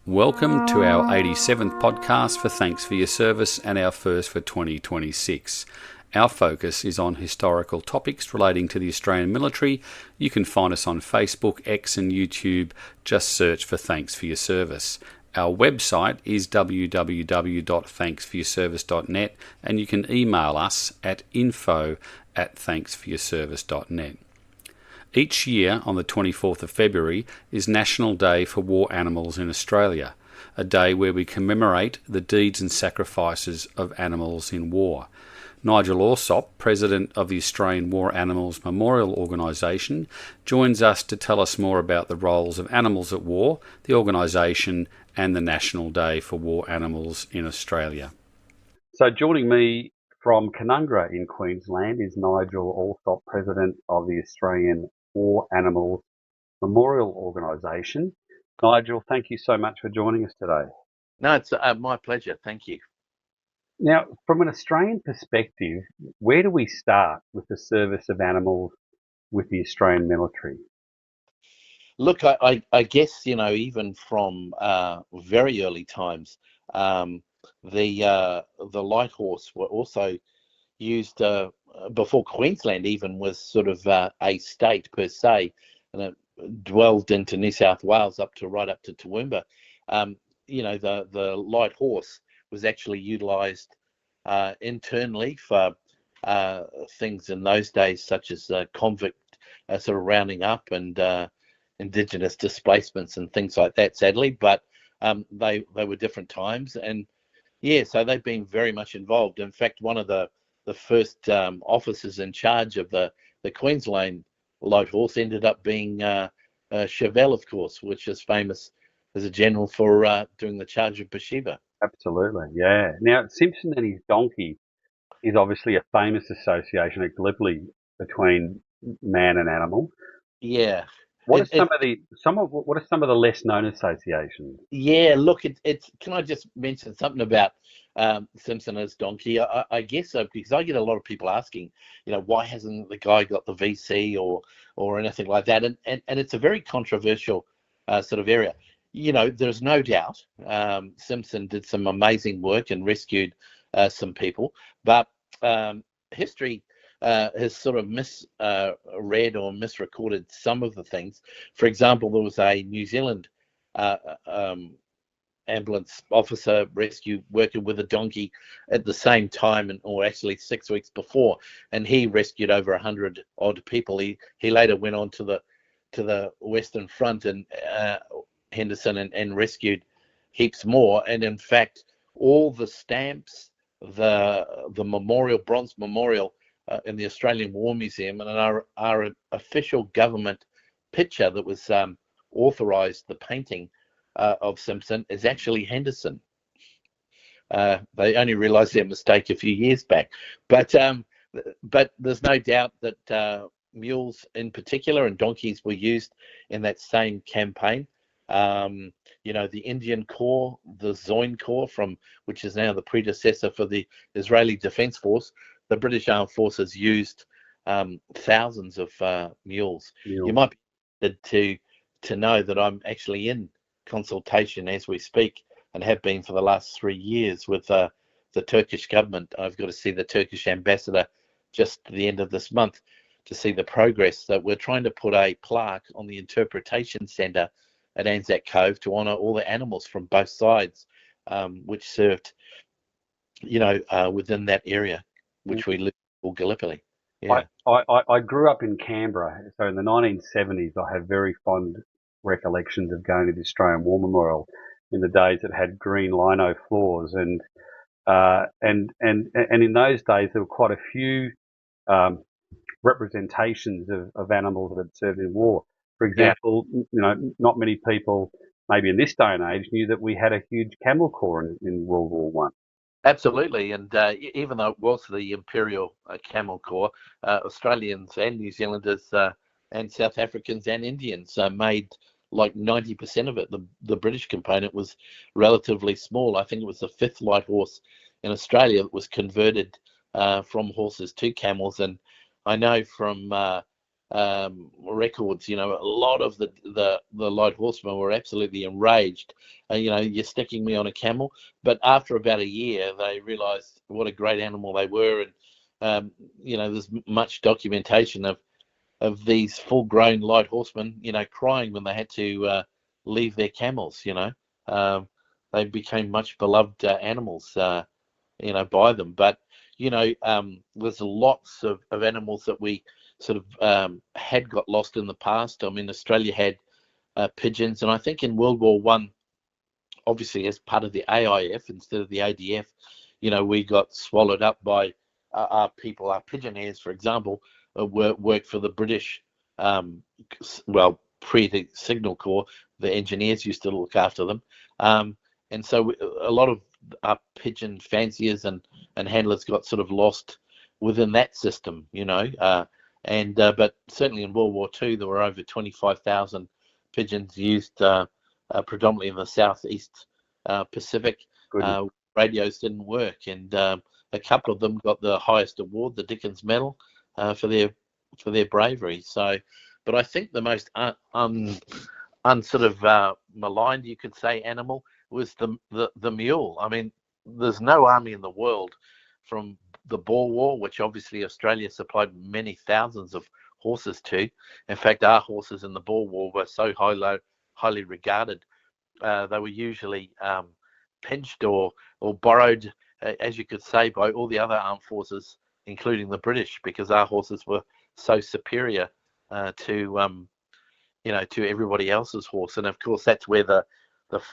Welcome to our 87th podcast for Thanks for Your Service and our first for 2026. Our focus is on historical topics relating to the Australian military. You can find us on Facebook, X and YouTube. Just search for Thanks for Your Service. Our website is www.thanksforyourservice.net and you can email us at info@thanksforyourservice.net. Each year on the 24th of February is National Day for War Animals in Australia, a day where we commemorate the deeds and sacrifices of animals in war. Nigel Allsopp, President of the Australian War Animals Memorial Organisation, joins us to tell us more about the roles of animals at war, the organisation and the National Day for War Animals in Australia. So joining me from Canungra in Queensland is Nigel Allsopp, President of the Australian War Animals Memorial Organisation. Nigel, thank you so much for joining us today. No, it's my pleasure. Thank you. Now, from an Australian perspective, where do we start with the service of animals with the Australian military? Look, I guess, even from very early times, the light horse were also used before Queensland even was sort of a state per se, and it dwelled into New South Wales right up to Toowoomba. The light horse was actually utilised internally for things in those days, such as convict sort of rounding up and Indigenous displacements and things like that, sadly. But they were different times, and yeah, so they've been very much involved. In fact, one of the first officers in charge of the Queensland light horse ended up being Chevelle, of course, which is famous as a general for doing the charge of Bathsheba. Absolutely, yeah. Now, Simpson and his donkey is obviously a famous association at Gallipoli between man and animal. Yeah. What are some of the less known associations? Yeah, look, it's. Can I just mention something about Simpson and his donkey? I guess so, because I get a lot of people asking, why hasn't the guy got the VC or anything like that? And it's a very controversial sort of area. There's no doubt Simpson did some amazing work and rescued some people, but history has sort of misread or misrecorded some of the things. For example, there was a New Zealand ambulance officer rescue working with a donkey at the same time, or actually 6 weeks before, and he rescued over 100 odd people. He later went on to the Western Front and Henderson and rescued heaps more. And in fact, all the stamps, the bronze memorial in the Australian War Museum, and our official government picture that was authorised, the painting of Simpson, is actually Henderson. They only realised their mistake a few years back, but there's no doubt that mules in particular and donkeys were used in that same campaign. The Indian Corps, the Zoin Corps, which is now the predecessor for the Israeli Defence Force, the British Armed Forces used thousands of mules. You might be interested to know that I'm actually in consultation as we speak, and have been for the last 3 years, with the Turkish government. I've got to see the Turkish ambassador just at the end of this month to see the progress. That we're trying to put a plaque on the interpretation centre at Anzac Cove to honour all the animals from both sides, which served, within that area which we live in, Gallipoli. Yeah. I grew up in Canberra, so in the 1970s I have very fond recollections of going to the Australian War Memorial in the days it had green lino floors, and in those days there were quite a few representations of animals that had served in war. For example, not many people, maybe in this day and age, knew that we had a huge camel corps in World War One. Absolutely, and even though it was the Imperial Camel Corps, Australians and New Zealanders and South Africans and Indians made like 90% of it. The British component was relatively small. I think it was the fifth light horse in Australia that was converted from horses to camels. And I know from records, a lot of the light horsemen were absolutely enraged. You're sticking me on a camel. But after about a year, they realised what a great animal they were, and there's much documentation of these full-grown light horsemen, crying when they had to leave their camels. They became much beloved animals, by them. But there's lots of animals that we sort of had got lost in the past. I mean, Australia had pigeons, and I think in World War One, obviously as part of the AIF instead of the ADF, we got swallowed up by our people. Our pigeoneers, for example, worked for the British, pre the Signal Corps. The engineers used to look after them, and so a lot of our pigeon fanciers and handlers got sort of lost within that system, but certainly in World War II, there were over 25,000 pigeons used predominantly in the southeast Pacific. Radios didn't work, and a couple of them got the highest award, the Dickens Medal, for their bravery. So, but I think the most maligned, you could say, animal was the mule. I mean, there's no army in the world from the Boer War, which obviously Australia supplied many thousands of horses to. In fact, our horses in the Boer War were so highly regarded. They were usually pinched or borrowed, as you could say, by all the other armed forces, including the British, because our horses were so superior to everybody else's horse. And of course, that's where the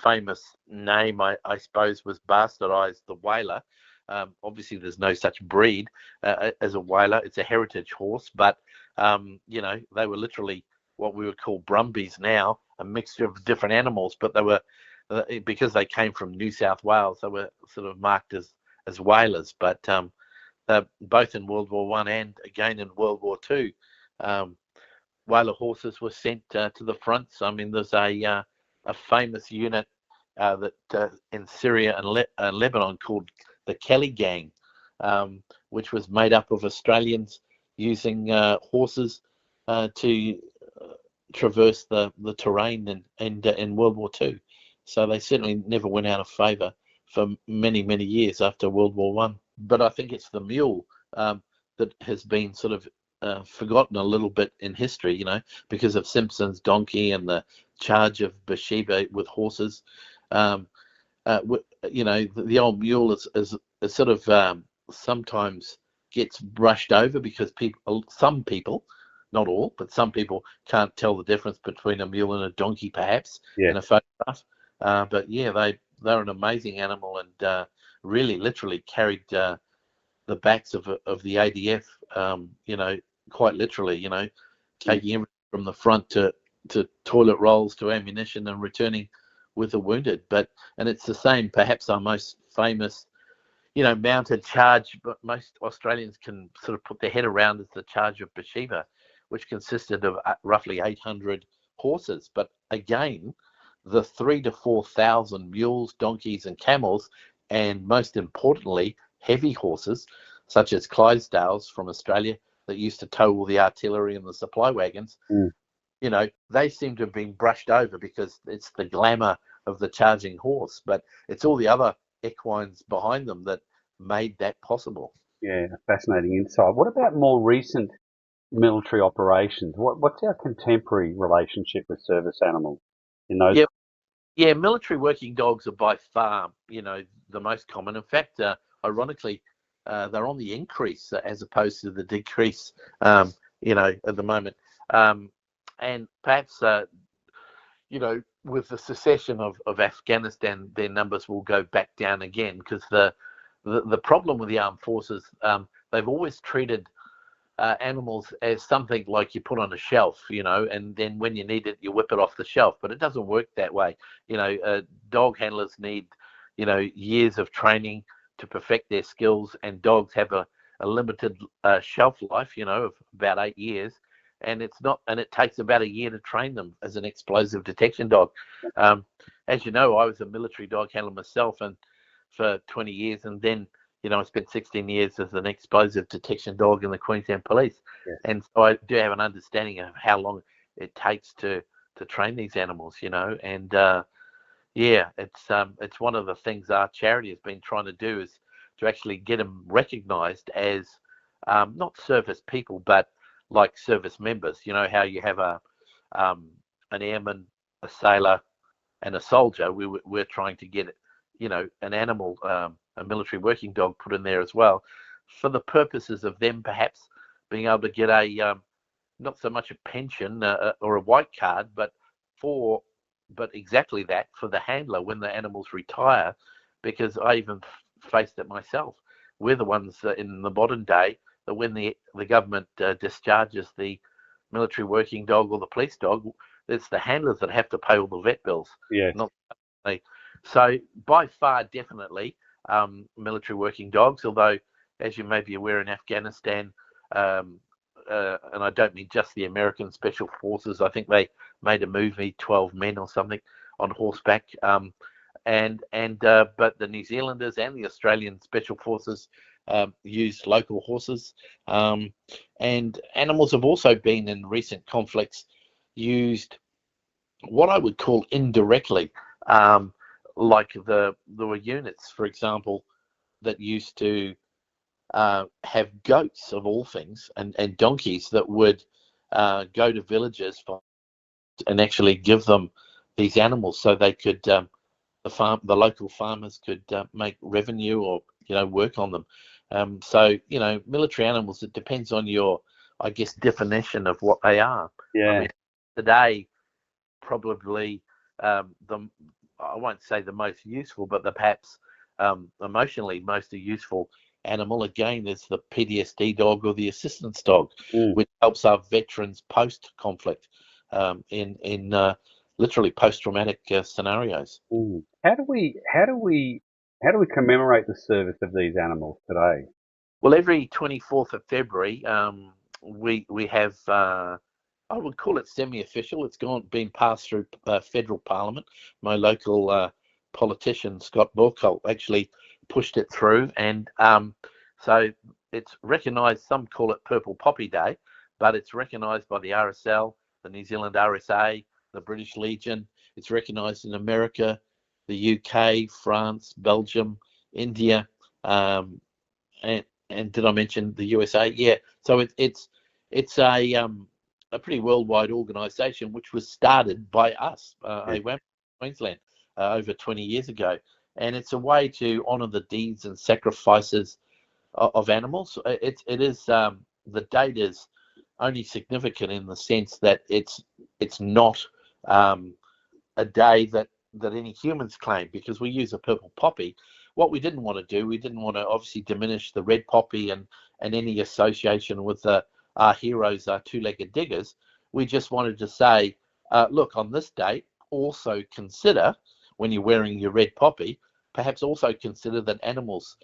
famous name, I suppose, was bastardized, the Whaler. Obviously, there's no such breed as a Whaler. It's a heritage horse, but they were literally what we would call Brumbies now, a mixture of different animals, but they were because they came from New South Wales, they were sort of marked as Whalers. But both in World War One and again in World War Two, Whaler horses were sent to the front. So, I mean, there's a famous unit that in Syria and Lebanon called the Kelly Gang, which was made up of Australians using horses to traverse the terrain in World War Two. So they certainly never went out of favour for many, many years after World War One. But I think it's the mule that has been sort of forgotten a little bit in history, because of Simpson's donkey and the charge of Bathsheba with horses. The old mule is sort of sometimes gets brushed over because some people, not all, but some people can't tell the difference between a mule and a donkey, perhaps, in a photograph. But yeah, they're an amazing animal, and really, literally carried the backs of the ADF. Quite literally, taking everything from the front to toilet rolls to ammunition and returning with the wounded. And it's the same, perhaps our most famous, mounted charge, but most Australians can sort of put their head around, is the charge of Bathsheba, which consisted of roughly 800 horses. But again, the 3,000 to 4,000 mules, donkeys, and camels, and most importantly, heavy horses such as Clydesdales from Australia that used to tow all the artillery and the supply wagons. They seem to have been brushed over because it's the glamour of the charging horse, but it's all the other equines behind them that made that possible. Yeah, fascinating insight. What about more recent military operations? What's our contemporary relationship with service animals in those? Yeah, military working dogs are by far, the most common. In fact, ironically, they're on the increase as opposed to the decrease, at the moment. And perhaps, with the secession of Afghanistan, their numbers will go back down again, because the problem with the armed forces, they've always treated animals as something like you put on a shelf, and then when you need it, you whip it off the shelf. But it doesn't work that way. Dog handlers need, years of training to perfect their skills, and dogs have a limited shelf life, of about 8 years. And it takes about a year to train them as an explosive detection dog. As you know, I was a military dog handler myself, and for 20 years, and then I spent 16 years as an explosive detection dog in the Queensland Police, Yeah. and so I do have an understanding of how long it takes to train these animals, and it's one of the things our charity has been trying to do is to actually get them recognised as not service people, but like service members. You know how you have an airman, a sailor, and a soldier. We're trying to get an animal, a military working dog, put in there as well, for the purposes of them perhaps being able to get a not so much a pension or a white card, but exactly that for the handler when the animals retire, because I even faced it myself. We're the ones in the modern day that when the government discharges the military working dog or the police dog, it's the handlers that have to pay all the vet bills, Yeah. not me. So by far, definitely, military working dogs. Although, as you may be aware, in Afghanistan, and I don't mean just the American Special Forces. I think they made a movie, 12 Men or something, on horseback. But the New Zealanders and the Australian Special Forces use local horses. And animals have also been in recent conflicts used what I would call indirectly, like there were units, for example, that used to have goats of all things and donkeys that would go to villages and actually give them these animals so they could the local farmers could make revenue or work on them. So military animals, it depends on your, I guess, definition of what they are. Yeah. I mean, today probably the I won't say the most useful, but the perhaps emotionally most useful animal again is the PTSD dog or the assistance dog, which helps our veterans post conflict in literally post traumatic scenarios. How do we commemorate the service of these animals today? Well, every 24th of February, we have I would call it semi-official. It's been passed through federal parliament. My local politician Scott Borkolt actually pushed it through, and so it's recognised. Some call it Purple Poppy Day, but it's recognised by the RSL, the New Zealand RSA, the British Legion. It's recognised in America, the UK, France, Belgium, India, and did I mention the USA? Yeah. So it's a pretty worldwide organisation which was started by us, AWAM, Queensland, over 20 years ago, and it's a way to honour the deeds and sacrifices of animals. It is the date is only significant in the sense that it's not a day that any humans claim, because we use a purple poppy. What we didn't want to do, we didn't want to obviously diminish the red poppy and any association with our heroes, our two-legged diggers. We just wanted to say, look, on this date, also consider, when you're wearing your red poppy, perhaps also consider that animals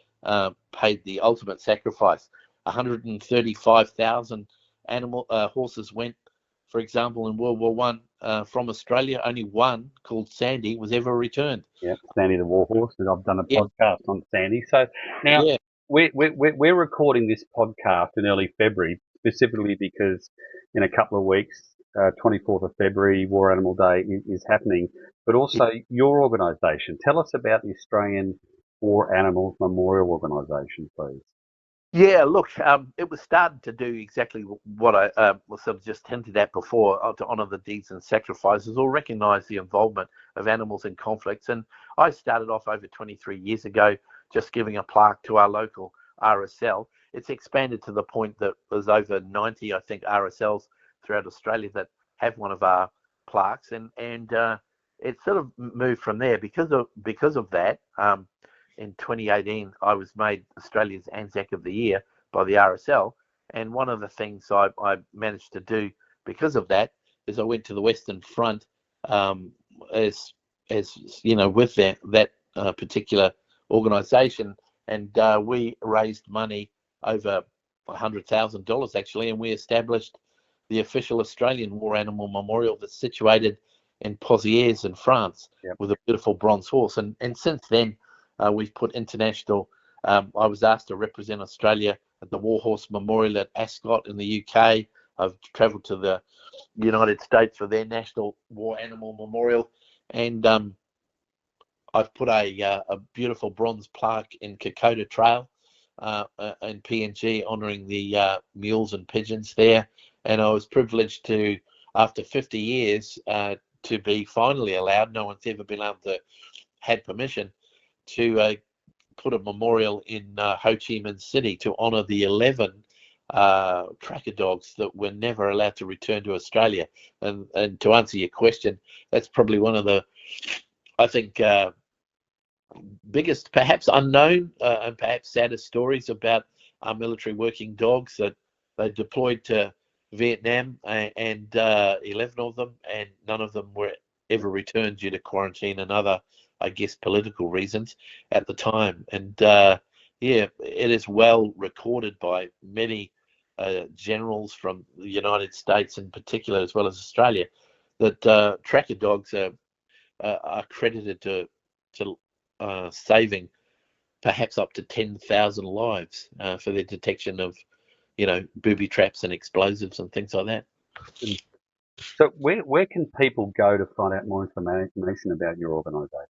paid the ultimate sacrifice. 135,000 horses went, for example, in World War One from Australia. Only one, called Sandy, was ever returned. Yeah, Sandy the Warhorse, and I've done a podcast on Sandy. So now we're recording this podcast in early February, specifically because in a couple of weeks, 24th of February, War Animal Day is happening. But also your organisation. Tell us about the Australian War Animals Memorial Organisation, please. Yeah, look, it was started to do exactly what I was sort of just hinted at before, to honour the deeds and sacrifices or recognise the involvement of animals in conflicts. And I started off over 23 years ago just giving a plaque to our local RSL. It's expanded to the point that there's over 90, I think, RSLs throughout Australia that have one of our plaques, and it sort of moved from there because of that. In 2018, I was made Australia's Anzac of the Year by the RSL, and one of the things I managed to do because of that is I went to the Western Front, as you know, with that particular organisation, and we raised money over $100,000 actually, and we established the official Australian War Animal Memorial that's situated in Pozières in France, with a beautiful bronze horse, and since then. We've put international I was asked to represent Australia at the War Horse Memorial at Ascot in the UK. I've travelled to the United States for their National War Animal Memorial, and I've put a beautiful bronze plaque in Kokoda Trail in PNG, honouring the mules and pigeons there. And I was privileged to, after 50 years, to be finally allowed. No one's ever been able to had permission to put a memorial in Ho Chi Minh City to honour the 11 tracker dogs that were never allowed to return to Australia. And to answer your question, that's probably one of the, I think, biggest, perhaps unknown and perhaps saddest stories about our military working dogs, that they deployed to Vietnam, and 11 of them, and none of them were ever returned due to quarantine and other, I guess, political reasons at the time. And yeah, it is well recorded by many generals from the United States in particular, as well as Australia, that tracker dogs are credited to saving perhaps up to 10,000 lives for their detection of, booby traps and explosives and things like that. So where can people go to find out more information about your organisation?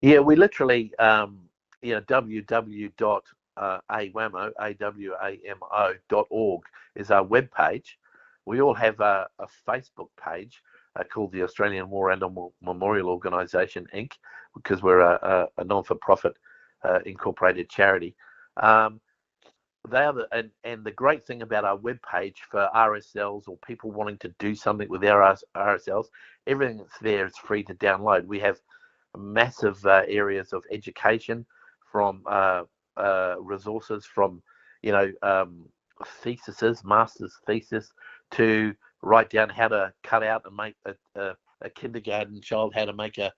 Yeah, we literally, www.awamo.org is our webpage. We all have a Facebook page called the Australian War Animal Memorial Organisation, Inc., because we're a non-for-profit incorporated charity. They are and the great thing about our webpage for RSLs or people wanting to do something with their RSLs, everything that's there is free to download. We have massive areas of education, from resources, from theses, master's thesis, to write down how to cut out and make a kindergarten child how to make a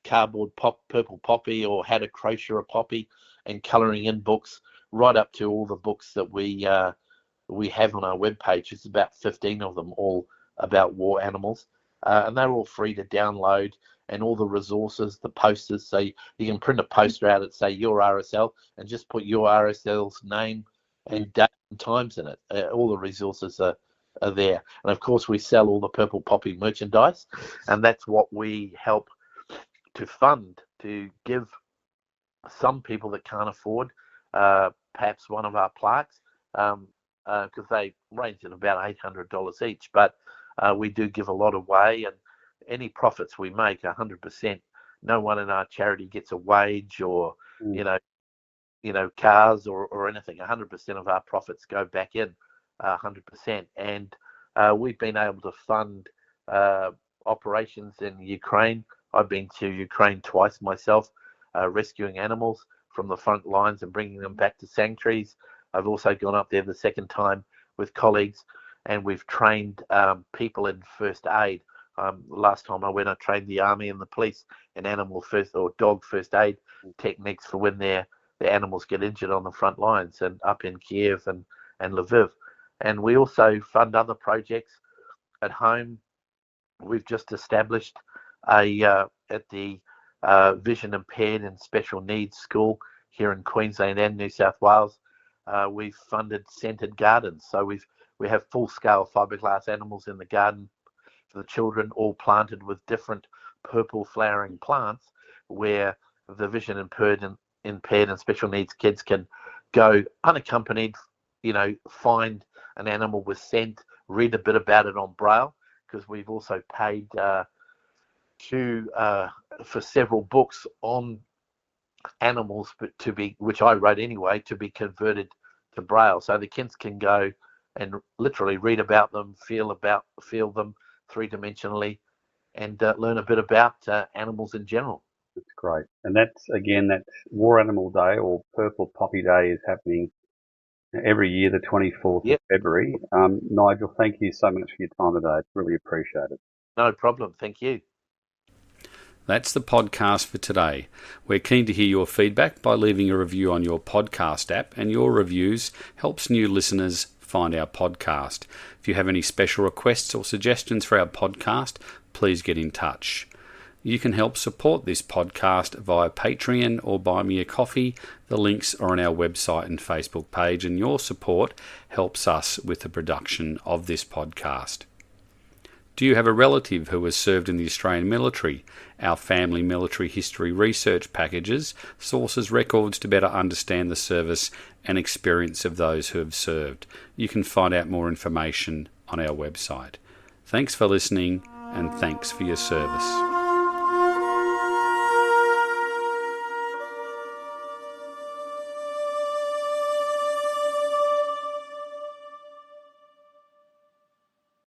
cardboard purple poppy, or how to crochet a poppy, and colouring in books, right up to all the books that we have on our webpage. It's about 15 of them, all about war animals, and they're all free to download. And all the resources, the posters, so you can print a poster out at, say, your RSL, and just put your RSL's name and date and times in it. All the resources are there. And of course, we sell all the Purple Poppy merchandise, and that's what we help to fund, to give some people that can't afford perhaps one of our plaques, because they range at about $800 each. But we do give a lot away, and any profits we make, 100%. No one in our charity gets a wage or cars or anything. 100% of our profits go back in, 100%. And we've been able to fund operations in Ukraine. I've been to Ukraine twice myself, rescuing animals from the front lines and bringing them back to sanctuaries. I've also gone up there the second time with colleagues, and we've trained people in first aid. Last time I went, I trained the army and the police in animal first or dog first aid techniques for when their animals get injured on the front lines, and up in Kiev and Lviv. And we also fund other projects at home. We've just established at the vision impaired and special needs school here in Queensland and New South Wales. We've funded scented gardens, so we have full scale fiberglass animals in the garden for the children, all planted with different purple flowering plants, where the vision impaired and special needs kids can go unaccompanied, find an animal with scent, read a bit about it on Braille, because we've also paid for several books on animals, but which I wrote anyway, to be converted to Braille, so the kids can go and literally read about them, feel them three-dimensionally, and learn a bit about animals in general. That's great. And that's War Animal Day, or Purple Poppy Day, is happening every year, the 24th of February. Nigel, thank you so much for your time today. It's really appreciated. No problem. Thank you. That's the podcast for today. We're keen to hear your feedback by leaving a review on your podcast app, and your reviews helps new listeners find our podcast. If you have any special requests or suggestions for our podcast, please get in touch. You can help support this podcast via Patreon or buy me a coffee. The links are on our website and Facebook page, and your support helps us with the production of this podcast. Do you have a relative who has served in the Australian military? Our family military history research packages sources records to better understand the service and experience of those who have served. You can find out more information on our website. Thanks for listening, and thanks for your service.